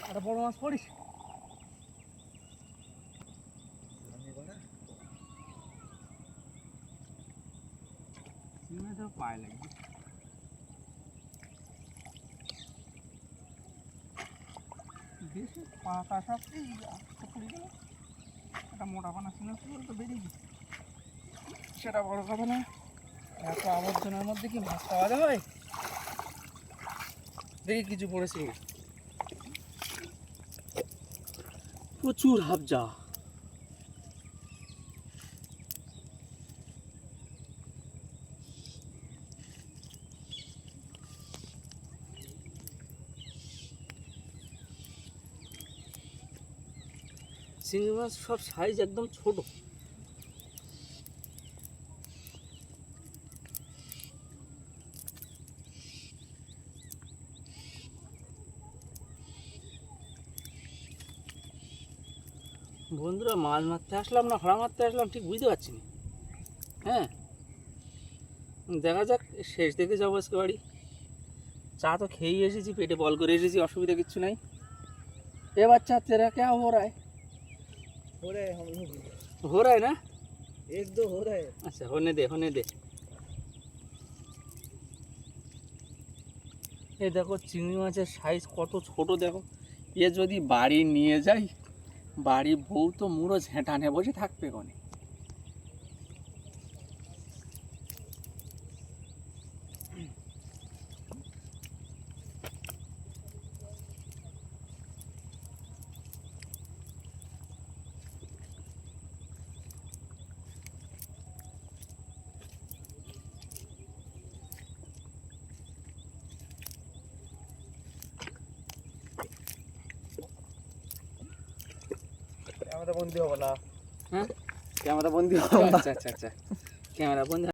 একটা বড় মাছ পড়িস। পায়ে লাগবে। বেশি পাতা সব পড়ে গেল। একটা মোটা পানা ছিল তো বেরিয়ে গেছে, সেটা বড় কথা না। এত আবর্জনার মধ্যে কি মাছ পাওয়া যায়? দেখি কিছু পড়েছে, প্রচুর হাবজা। চিংড়ি মাছ সব সাইজ একদম ছোট। বন্ধুরা, মাছ মারতে আসলাম না হড়া মারতে আসলাম ঠিক বুঝতে পারছি না। হ্যাঁ, দেখা যাক, শেষ দেখে যাবো আজকে বাড়ি। চা তো খেয়েই এসেছি, পেটে বল করে এসেছি, অসুবিধা কিচ্ছু নাই। এ বাচ্চা তেরা কে हो रहा है? हम लोग हो रहा है ना, एक दो हो रहा है। अच्छा, होने दे होने दे। এই দেখো চিংড়ি মাছের সাইজ কত ছোট দেখো। এ যদি বাড়ি নিয়ে যাই, বাড়ি বউ তো মুড়ো ঝেঁটানে বসে থাকবে কোনে। ক্যামেরা বন্দি হবে না। হ্যাঁ, ক্যামেরা বন্দি হবে না। আচ্ছা আচ্ছা আচ্ছা, ক্যামেরা বন্দি